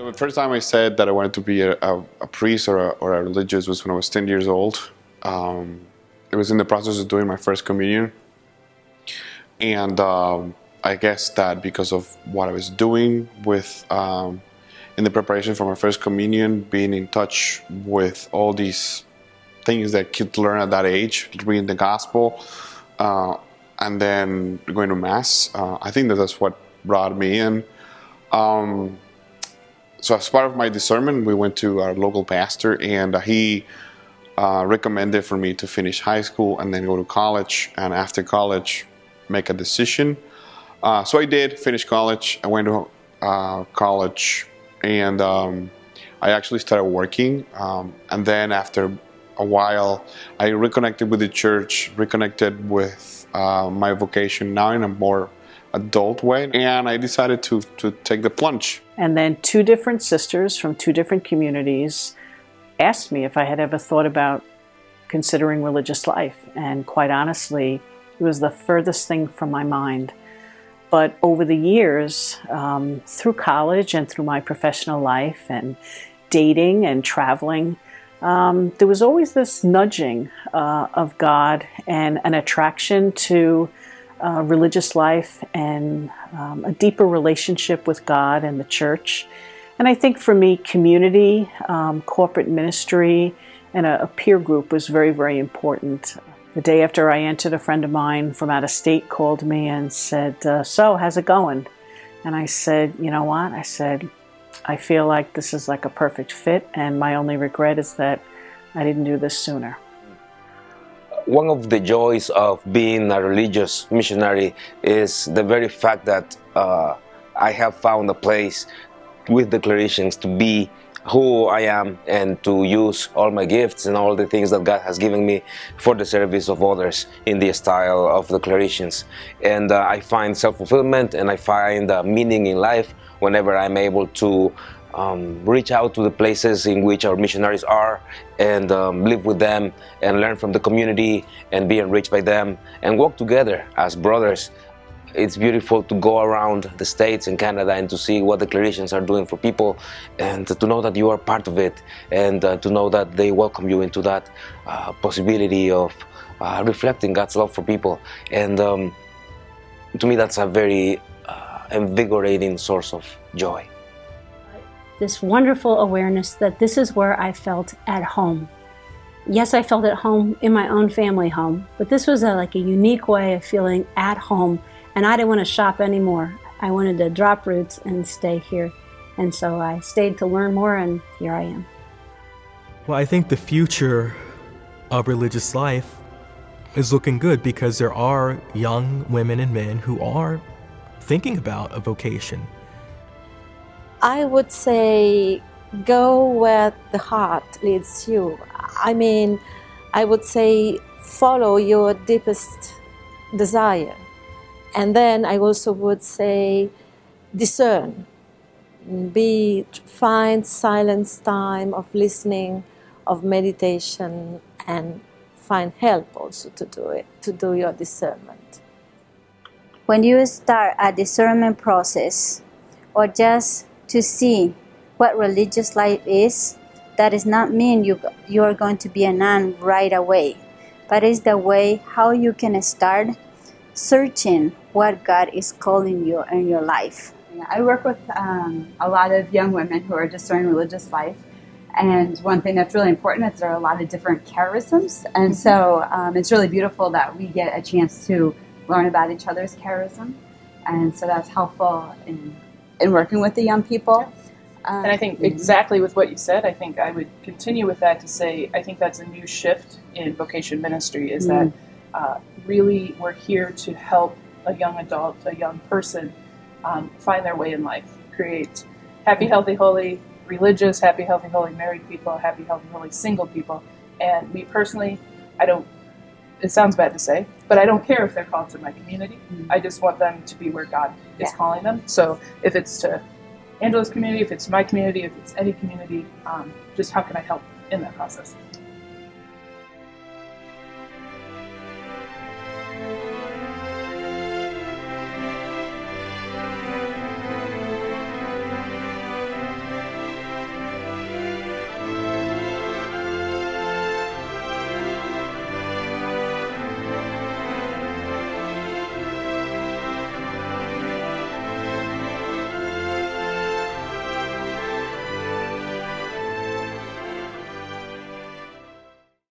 The first time I said that I wanted to be a priest or a religious was when I was 10 years old. It was in the process of doing my first communion. And I guess that because of what I was doing with in the preparation for my first communion, being in touch with all these things that kids learn at that age, reading the gospel, and then going to mass, I think that's what brought me in. So as part of my discernment, we went to our local pastor, and he recommended for me to finish high school and then go to college, and after college make a decision. So I did finish college. I went to college, and I actually started working, and then after a while I reconnected with the church, reconnected with my vocation now in a more adult way, and I decided to take the plunge. And then two different sisters from two different communities asked me if I had ever thought about considering religious life, and quite honestly, it was the furthest thing from my mind. But over the years, through college and through my professional life and dating and traveling, there was always this nudging of God and an attraction to religious life and a deeper relationship with God and the church. And I think for me, community, corporate ministry, and a peer group was very, very important. The day after I entered, a friend of mine from out of state called me and said, so how's it going? And I said, you know what? I said, I feel like this is like a perfect fit, and my only regret is that I didn't do this sooner. One of the joys of being a religious missionary is the very fact that I have found a place with declarations to be who I am and to use all my gifts and all the things that God has given me for the service of others in the style of declarations. And I find self-fulfillment and I find meaning in life whenever I'm able to reach out to the places in which our missionaries are and live with them and learn from the community and be enriched by them and work together as brothers. It's beautiful to go around the States and Canada and to see what declarations are doing for people, and to know that you are part of it, and to know that they welcome you into that possibility of reflecting God's love for people. And to me, that's a very invigorating source of joy. This wonderful awareness that this is where I felt at home. Yes, I felt at home in my own family home, but this was like a unique way of feeling at home. And I didn't want to shop anymore. I wanted to drop roots and stay here. And so I stayed to learn more, and here I am. Well, I think the future of religious life is looking good because there are young women and men who are thinking about a vocation. I would say go where the heart leads you. I mean, I would say follow your deepest desire. And then I also would say discern. Find silence time of listening, of meditation, and find help also to do it, to do your discernment. When you start a discernment process, or just to see what religious life is, that does not mean you are going to be a nun right away, but it's the way how you can start searching what God is calling you in your life. I work with a lot of young women who are discerning religious life, and one thing that's really important is there are a lot of different charisms, and so it's really beautiful that we get a chance to learn about each other's charism, and so that's helpful in working with the young people. And I think exactly with what you said, I think I would continue with that to say I think that's a new shift in vocation ministry, is that really we're here to help a young adult, a young person find their way in life, create happy, healthy, holy religious, happy, healthy, holy married people, happy, healthy, holy single people. And me personally, it sounds bad to say, but I don't care if they're called to my community. I just want them to be where God is calling them. So if it's to Angela's community, if it's my community, if it's any community, just how can I help in that process?